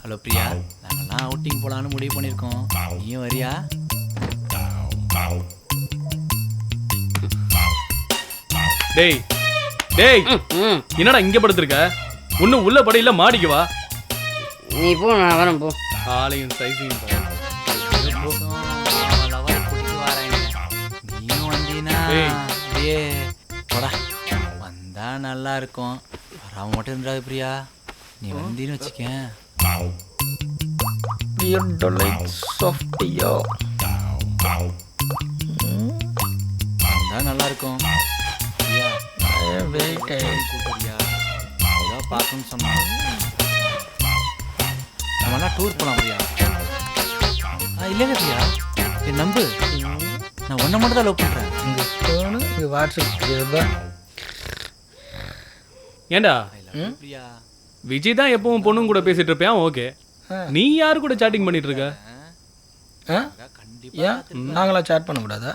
Hello Priya, நாங்கெல்லாம் outing போலான்னு முடிவு பண்ணியிருக்கோம். நீயும் வரியா? டேய் டேய், என்னடா இங்க படுத்திருக்க? ஒன்னும் உள்ள படையில மாடிக்கு வா. நீ போ, நான் வரேன் போ. ஆளையும் சைஸையும் நீயும் வந்தீனா அப்படியே போடா, வந்தா நல்லா இருக்கும். வராம மட்டும் இருந்தாது பிரியா. நீ வந்தீன்னு வச்சுக்கேன். வந்தா நல்லா இருக்கும் பிரியா. கூப்பிடுறியா? ஏதாவது பார்க்கணும்னு சொன்னா நம்மளாம் டூர் போலாம் பிரியா. இல்லைங்க பிரியா, என் நம்பு, நான் ஒன்றை மட்டும் தான் லவ் பண்ணுறேன். வாட்ஸ்அப் ஏண்டா பிரியா, விஜய் தான் எப்பவும் பொண்ணுங்க கூட பேசிட்டு இருப்பேன். ஓகே, நீ யாரு கூட சாட்டிங் பண்ணிட்டு இருக்க? கண்டிப்பா ஏன் நாங்களாம் சேட் பண்ணக்கூடாதா?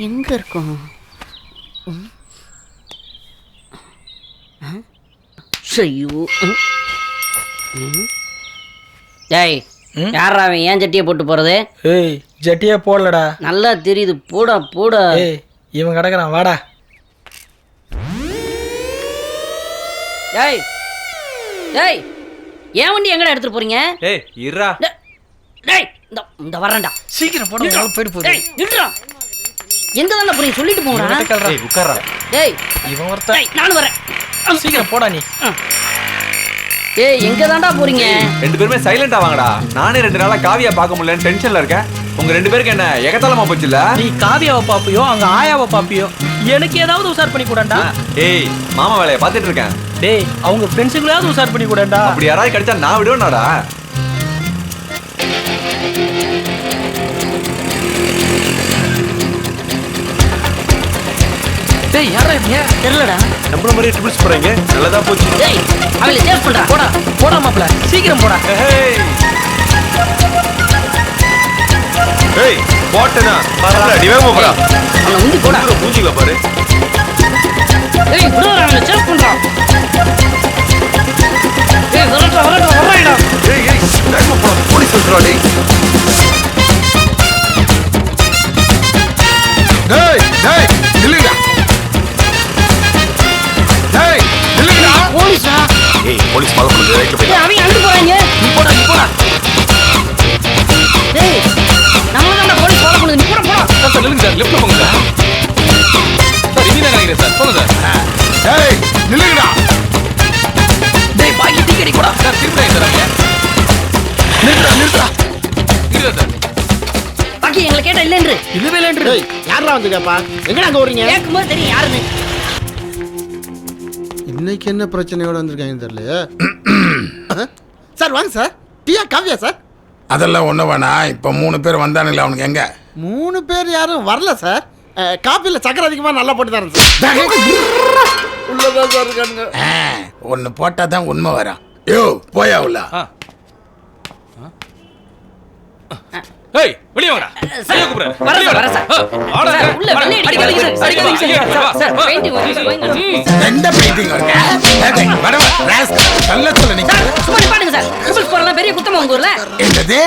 எங்க இருக்கும்? ஐயோ, டேய், யாரா அவன் ஏன் ஜட்டியை போட்டு போறது? ஏய், ஜட்டியே போடலடா. நல்லா தெரியுது, போடா போடா. ஏய், இவன் கிடக்குறான், வாடா. டேய் டேய், ஏன் வண்டி எங்கடா எடுத்துட்டு போறீங்க? ஏய் இருடா. டேய், இந்த வரேன்டா. சீக்கிரம் போட, போயிட்டு போகுது. டேய் நில்றா. எங்க தான்டா போறீங்க? சொல்லிட்டு போங்கடா. ஏய் உட்கார்றா. டேய் இவன் ஒருத்தன். டேய், நானும் வரேன். சீக்கிரம் போடா நீ. ஏய், எங்க தான்டா போறீங்க? ரெண்டு பேருமே சைலண்டா வாங்கடா. நானே 2 நாளா காவியா பார்க்க முடியலன்னு டென்ஷன்ல இருக்கேன். உங்க 2 பேருக்கு என்ன எகத்தாளமா போச்சுல? நீ காவியாவை பாப்பியோ, அங்க ஆயாவை பாப்பியோ, எனக்கு ஏதாவது உசார் பண்ணி கூடாண்டா. ஏய் மாமா வேலையை பார்த்துட்டு இருக்கேன். டேய், அவங்க ஃப்ரெண்ட்ஸுங்களாவது உசார் பண்ணி கூடாண்டா. அப்படி யாராவது கிடைச்சா நான் விடுவேனாடா? டேய், யாரா இவங்க? தெரியலடா. நம்மள மாதிரி ட்ரிபிள்ஸ் போறீங்க. நல்லதா போச்சு. டேய், அவளை சேவ் பண்றா. போடா போடா மாப்ள, சீக்கிரம் போடா. ஏய் ஏய் போட்டனா பரவாயில்ல, டிவே போறா. அவளை உந்தி போடா. மூஞ்சில பாரு. ஏய், விடுடா, அவளை சேவ் பண்றா. ஏய், வரடா வரடா. ஏய் ஏய் வேகமா போ, போலீஸ் வந்துறா. டேய் டேய் நில்லுடா. டேய் நில்லுடா. போலீஸா? ஏய் போலீஸ் ஃபாலோ பண்ணுது, ரைட்ல போய். ஏய், அவங்க அங்க போறாங்க. நீ போடா, நீ போடா. டேய், நம்ம தான் போலீஸ் ஃபாலோ பண்ணுது. நீ போடா போடா. சார் நில்லுங்க சார், லெஃப்ட்ல போங்க சார். சார் இனி தான் நினைக்கிறேன் சார், போங்க சார். டேய் நில்லுடா. டேய், பாக்கி டீ கடி போடா. சார் திருப்பிங்க சார். அவங்க நிறுத்துடா நிறுத்துடா. இல்ல சார். பாக்கி எங்களை கேட்டா இல்லைன்று. இல்லவே இல்லைன்று. டேய், யாரா வந்துக்கப்பா? எங்கடா அங்க ஓடுறீங்க? கேட்கும்போது தெரியும் யாருன்னு. இன்னைக்கு என்ன பிரச்சனையோட வந்திருக்காங்கன்னு தெரியலையே. சார் வாங்க சார். டீயா காவியா சார்? அதெல்லாம் ஒண்ணு வேணா. இப்ப 3 பேர் வந்தானுங்களே, அவனுக்கு எங்க? 3 பேர் யாரும் வரல சார். காப்பியில் சக்கரை அதிகமாக நல்லா போட்டு தரேன் சார். உள்ளதான் சார் இருக்கானுங்க. ஒன்னு போட்டாதான் உண்மை வரும். யோ போயா உள்ள. ஏய் வெளிய வாடா. சார், வரேன் சார், வரேன் சார். சார், உள்ள வெள்ளை அடிக்காதீங்க சார். அடிக்காதீங்க சார். சார், பெயிண்டிங் வந்து போயிங்க. எந்த பெயிண்டிங் இருக்க? ஏய் வட ராஸ்கல் நல்ல சொல்ல நீங்க. சார், சும்மா நிப்பாட்டுங்க சார். ட்ரிபிள்ஸ் போறலாம் பெரிய குத்தமா உங்க ஊர்ல. என்னது?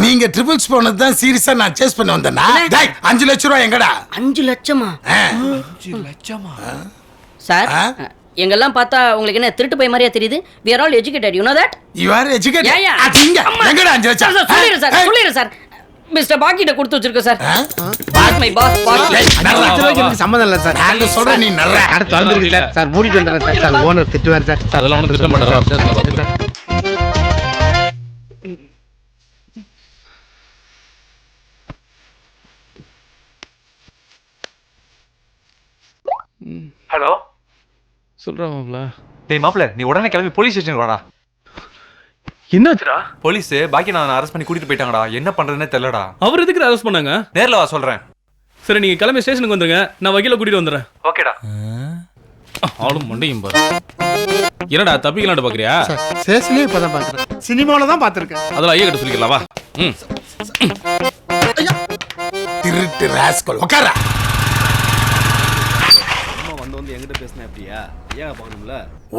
நீங்க ட்ரிபிள்ஸ் போனது தான் சீரியஸா நான் சேஸ் பண்ண வந்தேனா? டேய் 5 லட்சம் ரூபாய் எங்கடா? 5 லட்சமா? 5 லட்சமா? சார், எங்கெல்லாம் பார்த்தா உங்களுக்கு என்ன திருட்டு போய் மாதிரியா தெரியுது? we are all educated, you know that? You are educated. Yeah, yeah. அது இங்க எங்கடா 5 லட்சம்? சார், சொல்லிடுறேன் சார், சொல்லிடுறேன் சார். மிஸ்டர் பாக்கிட்ட கொடுத்து வச்சிருக்கேன் சார். மை பாஸ் பாக்கி. டேய் நல்லா எனக்கு சம்மந்தம் இல்லை சார். நான் சொல்றேன் நீ நல்ல. கடை திறந்துருக்கு சார். சார் மூடிட்டு வந்துடுறேன் சார். சார் ஓனர் திட்டுவார் சார். அதெல்லாம் ஒன்றும் திட்ட மாட்டேன். ஹலோ சொல்றேன் மாப்ள. டேய் மாப்ள, நீ உடனே கிளம்பி போலீஸ் ஸ்டேஷனுக்கு வாடா. என்னாச்சுடா? போலீஸ் பாக்கி நான் அரெஸ்ட் பண்ணி கூட்டிட்டு போயிட்டாங்கடா. என்ன பண்றதுன்னே தெரியலடா. அவர் எதுக்கு அரெஸ்ட் பண்ணாங்க? நேர்ல வா சொல்றேன். சரி, நீங்க கிளம்பி ஸ்டேஷனுக்கு வந்துருங்க, நான் வக்கீல கூட்டிட்டு வந்துடுறேன். ஓகேடா. ஆளும் மண்டையும் பாரு. என்னடா தப்பிக்கலான்னு பாக்குறியா? சார் ஸ்டேஷனே இப்பதான் பாக்குறேன், சினிமாவில தான் பார்த்திருக்கேன். அதெல்லாம் ஐயா கிட்ட சொல்லிக்கலாம் வா. ம். திருட்டு ராஸ்கல் உட்காரா.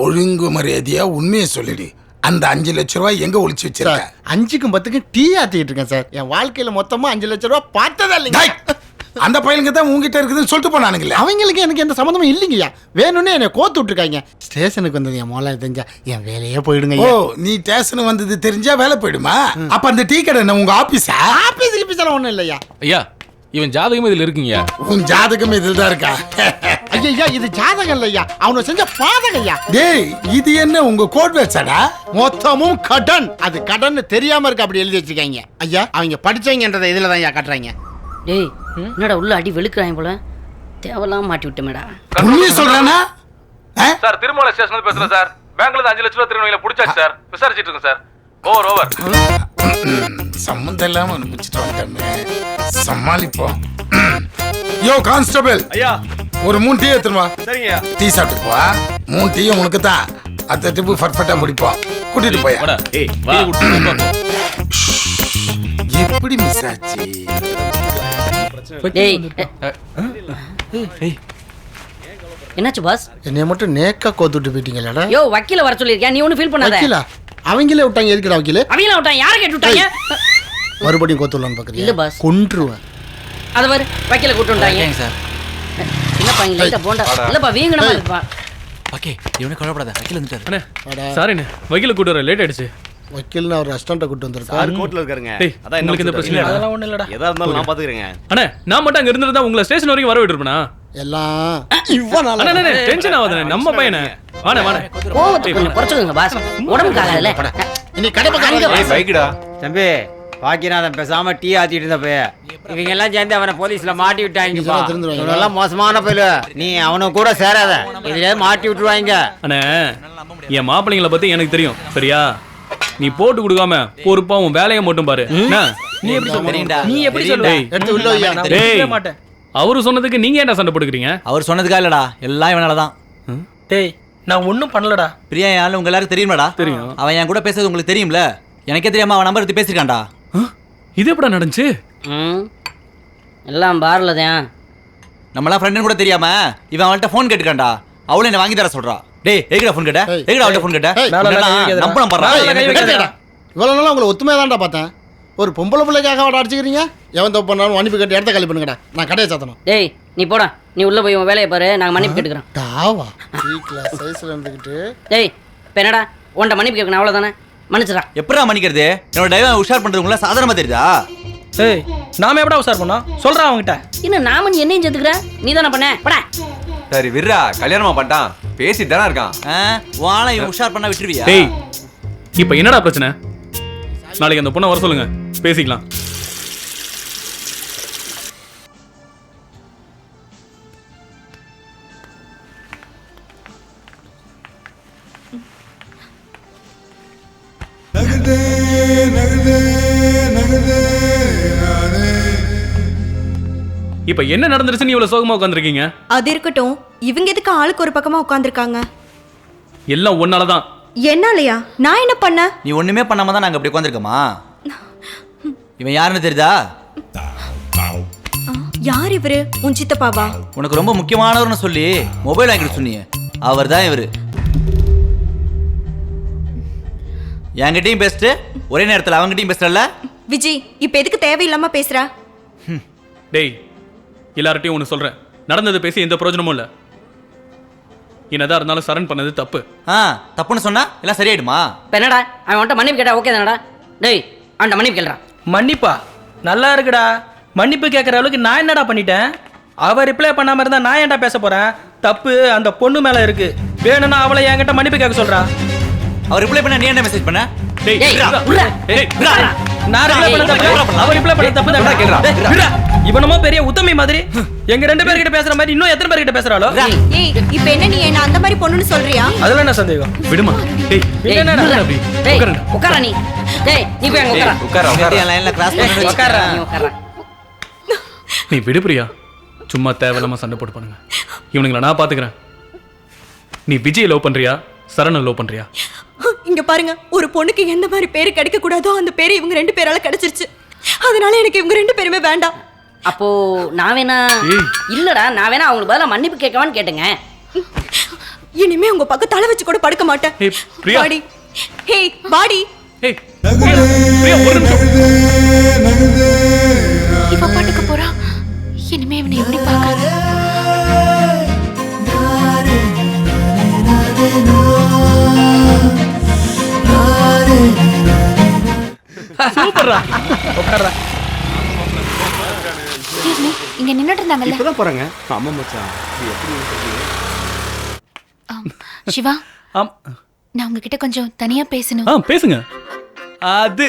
ஒழுங்கு மரியாதையா உண்மையை சொல்லிடு. அந்த 5 லட்ச ரூபாய் எங்க ஒளிச்சு வச்சிருக்க? 5க்கும் 10க்கும் டீ ஆத்திட்டு இருக்கேன் சார். என் வாழ்க்கையில மொத்தமா 5 லட்ச ரூபாய் பார்த்ததா இல்லைங்க. அந்த பையனுக்கு தான் உங்ககிட்ட இருக்குதுன்னு சொல்லிட்டு போனானுங்களே. அவங்களுக்கு எனக்கு எந்த சம்மந்தமும் இல்லைங்கய்யா. வேணும்னே என்னை கோத்து விட்டுருக்காங்க. ஸ்டேஷனுக்கு வந்தது என் மோளா தெரிஞ்சா என் வேலையே போயிடுங்க. ஓ, நீ ஸ்டேஷன் வந்தது தெரிஞ்சா வேலை போயிடுமா? அப்ப அந்த டீ கடை என்ன உங்க ஆபீஸா? ஆபீஸ் கிபீஸெல்லாம் ஒண்ணும் இல்லையா. ஐயா இவன் ஜாதகம் இதுல இருக்குங்கய்யா. உன் ஜாதகம் இதில் தான் இருக்கா? ஐயா இது ஜாதகம் இல்லையா, அவனை செஞ்ச பாதகையா. டேய், இது என்ன உங்க கோட் வேர்ட்ஸாடா? மொத்தமும் கடன். அது கடன் தெரியாம இருக்கு, அப்படி எழுதி வச்சிருக்காங்க. ஐயா அவங்க படிச்சவங்கன்றதை இதுல தான் ஐயா கட்டுறாங்க. டேய் என்னடா உள்ள அடி வெளுக்குறாங்க போல, தேவலாம் மாட்டி விட்டமேடா. உண்மையை சொல்றானா? சார் திருமலை ஸ்டேஷன்ல பேசுறேன் சார். பேங்க்ல இருந்து 5 லட்ச ரூபாய் திருநெல்வேலியில புடிச்சாச்சு சார். விசாரிச்சிட்டு இருக்கேன் சார். ஓவர். சம்மந்தம் இல்லாம அனுப்பிச்சிட்டு வந்துட்டோமே, சமாளிப்போம். யோ கான்ஸ்டபிள், ஐயா ஒரு 3 டீ எடுத்துட்டு வா. சரிங்கய்யா. டீ சாப்பிட்டு போ. 3 டீ உனக்கு தான். அந்த டிப்பு பர்ஃபெக்டா முடிப்போம். கூட்டிட்டு போய். வாடா. ஏய் வா. எப்படி மிஸ் ஆச்சு? டேய் என்னாச்சு பாஸ்? என்னைய மட்டும் நேக்கா கோத்துட்டு போயிட்டீங்களா? யோ வக்கீல வர சொல்லிருக்கியா, நீ ஒன்னும் ஃபீல் பண்ணாத. வக்கீலா? அவங்களே விட்டாங்க. எதுக்குடா வக்கீல? அவங்கள விட்டாங்க, யாரை கேட்டு விட்டாங்க? மறுபடியும் கோத்துலான்னு பாக்குறீங்க? இல்ல பாஸ், கொன்றுவேன். அத பாரு வக்கீல கூட்டி வந்தாங்க சார். என்னப்பா இங்க லைட்டா போண்டா இல்லப்பா வீங்கனமா இருக்குப்பா. ஓகே, இவனே கொல்லப்படாத. வக்கீல் வந்துட்டாரு. அண்ணே சாரிண்ணே, வக்கீல கூட்டு வர லேட் ஆயிடுச்சு. வக்கீல்னு அவர் ரெஸ்டாரண்ட்டை கூட்டு வந்திருக்காரு. கோர்ட்ல இருக்காருங்க. டேய், அதான் உங்களுக்கு இந்த பிரச்சனை இல்ல. அதெல்லாம் ஒண்ணும் இல்லடா. எதா இருந்தாலும் நான் பாத்துக்கிறேங்க. அண்ணே நான் மட்டும் அங்க இருந்திருந்தா உங்களை ஸ்டேஷன் வரைக்கும் வர விட்டுருப்பேனா? எல்லாம் இவ்வளவு அண்ணே அண்ணே டென்ஷன் ஆகாதே, நம்ம பையனே. வாணே வாணே. கோவத்தை கொஞ்சம் குறைச்சுக்கோங்க பாஸ், உடம்புக்கு ஆகாதுல்ல. இனி கடைப்பக்கம் ஏய் பைக்குடா. தம்பி பாக்கியநாதன் பேசாம டீ ஆத்திட்டு இருந்தப்ப இவங்க எல்லாம் சேர்ந்து அவனை போலீஸ்ல மாட்டி விட்டாங்கப்பா. இவனெல்லாம் மோசமான பயில, நீ அவனை கூட சேராத, இதுல மாட்டி விட்டுருவாங்க. அண்ணே என் மாப்பிள்ளைங்களை பத்தி எனக்கு தெரியும் சரியா? நீ போட்டு கொடுக்காம பொறுப்பா உன் வேலையை மட்டும் பாரு. என்ன? நீ எப்படி சொல்ற? நீ எப்படி சொல்ற? டேய், எடுத்து உள்ள வையா. நான் டேய். பேசவே மாட்டேன். அவரு சொன்னதுக்கு நீங்க என்ன சண்டை போட்டுக்கிறீங்க? அவர் சொன்னதுக்கா இல்லடா, எல்லாம் இவனாலதான். டேய் நான் ஒண்ணும் பண்ணலடா. பிரியா என் ஆளு உங்க எல்லாரும் தெரியுமாடா? தெரியும். அவன் என் கூட பேசுறது உங்களுக்கு தெரியும்ல? எனக்கே தெரியாம அவன் நம்பர் எடுத்து பேசிருக்கான்டா. இது எப்படா நடந்துச்சு? எல்லாம் பார்ல தான். நம்மளாம் ஃப்ரெண்டுன்னு கூட தெரியாம இவன் அவள்கிட்ட ஃபோன் கேட்டுக்கான்டா. அவளும் என்ன வாங்கி தர சொல்றா. டேய் எங்கடா ஃபோன் கேட்ட? எங்கடா அவள்கிட்ட ஃபோன் கேட்ட? நம்பலாம் பாறா. இவ்வளவு நாளா உங்களை ஒத்துமையா தான்டா பார்த்தேன். ஒரு பொம்பளை பிள்ளைக்காக அவட அடிச்சுக்கிறீங்க. எவன் தப்பு பண்ணாலும் மன்னிப்பு கேட்டு இடத்த காலி பண்ணுங்கடா. நான் கடையை சாத்தணும். டேய் நீ போடா, நீ உள்ள போய் உன் வேலையை பாரு, நாங்க மன்னிப்பு கேட்டுக்கிறோம். தாவா வீக்ல சைஸ்ல இருந்துக்கிட்டு. டேய் இப்போ என்னடா உன்கிட்ட மன்னிப்பு கேட்கணும் அவ்வளோதானே, மன்னிச்சிடா. எப்படா மன்னிக்கிறது? என்னோட டிரைவர் உஷார் பண்றதுக்குள்ள சாதாரணமா தெரியுதா? ஏய் நாம எப்படா உசார் பண்ணோம்? சொல்றா அவன்கிட்ட. இன்னும் நாம நீ என்னையும் சேர்த்துக்கிற? நீ தானே பண்ண படா. சரி விர்ரா, கல்யாணமா பண்ணிட்டான், பேசிட்டு தானே இருக்கான். வாழை இவன் உஷார் பண்ணா விட்டுருவியா? டேய் இப்போ என்னடா பிரச்சனை? நாளைக்கு அந்த பொண்ணை வர சொல்லுங்க, பேசிக்கலாம். இப்ப என்ன நடந்துருச்சு? நீ இவ்வளவு சோகமா உட்கார்ந்திருக்கீங்க? அது இருக்கட்டும், இவங்க எதுக்கு ஆளுக்கு ஒரு பக்கமா உட்கார்ந்திருக்காங்க? எல்லாம் ஒன்னாலதான். என்னாலயா? நான் என்ன பண்ண? நீ ஒண்ணுமே பண்ணாம தான் நாங்க அப்படி உட்காந்துருக்கோமா? இவன் யாருன்னு தெரியுதா? யார் இவரு? உன் சித்தப்பாவா? உனக்கு ரொம்ப முக்கியமானவர்னு சொல்லி மொபைல் வாங்கிட்டு சொன்னீங்க, அவர் தான் இவரு. என்கிட்டயும் பேசிட்டு ஒரே நேரத்தில் அவங்ககிட்டயும் பேசுறல. விஜய் இப்ப எதுக்கு தேவையில்லாம பேசுற? டேய் எல்லார்ட்டையும் ஒன்று சொல்றேன், நடந்தது பேசி எந்த பிரயோஜனமும் இல்லை. என்னதான் இருந்தாலும் சரண் பண்ணது தப்பு. தப்புன்னு சொன்னா எல்லாம் சரியாயிடுமா? இப்போ என்னடா அவன் வந்துட்டு மன்னிப்பு கேட்டா ஓகே தானடா? டேய் அவன்கிட்ட மன்னிப்பு கேள்றா. மன்னிப்பா? நல்லா இருக்குடா. மன்னிப்பு கேட்கற அளவுக்கு நான் என்னடா பண்ணிட்டேன்? அவ ரிப்ளை பண்ணாம இருந்தா நான் ஏன்டா பேச போறேன்? தப்பு அந்த பொண்ணு மேல இருக்கு. வேணும்னா அவளை என்கிட்ட மன்னிப்பு கேட்க சொல்றா. அவர் ரிப்ளை பண்ண நீ என்ன மெசேஜ் பண்ண? டேய் டேய் விட்றா. விட்றா. டேய் விட்றா. நான் ரிப்ளை பண்ண தப்பு, அவ ரிப்ளை பண்ண தப்பு தான் கேக்குறா. இவனமோ பெரிய உத்தமி மாதிரி எங்க 2 பேர்கிட்ட பேசுற மாதிரி இன்னும் எத்தனை பேர்கிட்ட பேசுறாளோ? ஏய் இப்ப என்ன நீ என்ன அந்த மாதிரி பொண்ணுன்னு சொல்றியா? அதுல என்ன சந்தேகம்? விடுமா. டேய் டேய் என்னடா அப்படி? டேய் உட்காருங்க. உட்காரா நீ. டேய் நீ போய் அங்க உட்காரா. உட்கார உட்கார. லைன்ல கிராஸ் பண்ணி உட்காரா நீ உட்காரா. நீ விடு பிரியா, சும்மா தேவையில்லாம சண்டை போட்டு பண்ணுங்க. இவனுங்களை நான் பாத்துக்கிறேன். நீ விஜய் லவ் பண்றியா சரண லவ் பண்றியா? இங்க பாருங்க, ஒரு பொண்ணுக்கு எந்த மாதிரி பேரு கிடைக்க கூடாதோ அந்த பேரு இவங்க 2 பேரால கிடைச்சிருச்சு. அதனால எனக்கு இவங்க 2 பேருமே வேண்டாம். அப்போ நான் வேணா இல்லடா, நான் வேணா அவங்களுக்கு பதிலா மன்னிப்பு கேட்கவான்னு கேட்டுங்க. இனிமே உங்க பக்கம் தலை வச்சு கூட படுக்க மாட்டேன். ஏய், பிரியா. பாடி. ஹே பாடி. ஏய் பிரியா, பிரியா, ஒரு நிமிஷம். இவ பாட்டுக்கு போறா. இனிமே இவனை எப்படி பார்க்கறது? சூப்பர்ரா. உட்கார்றா. Excuse me, இங்க நின்னுட்டு இருந்தாங்கல்ல. இப்பதான் போறாங்க. ஆமா மச்சான். சிவா, ஆம். நான் உங்ககிட்ட கொஞ்சம் தனியா பேசணும். பேசுங்க. அது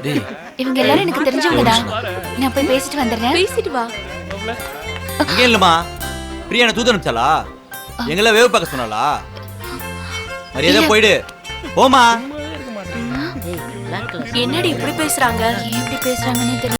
டேய் இவங்க எல்லாரும் எனக்கு தெரிஞ்சவங்கடா. நான் போய் பேசிட்டு வந்துடுறேன். பேசிட்டு வா. இங்க இல்லம்மா, பிரியா தூது அனுப்பிச்சாளா? எங்கள வேவு பார்க்க சொன்னாளா? மரியாதை போயிடு போமா. என்னடி இப்படி பேசுறாங்க? ஏன் இப்படி பேசுறாங்கன்னு தெரியல.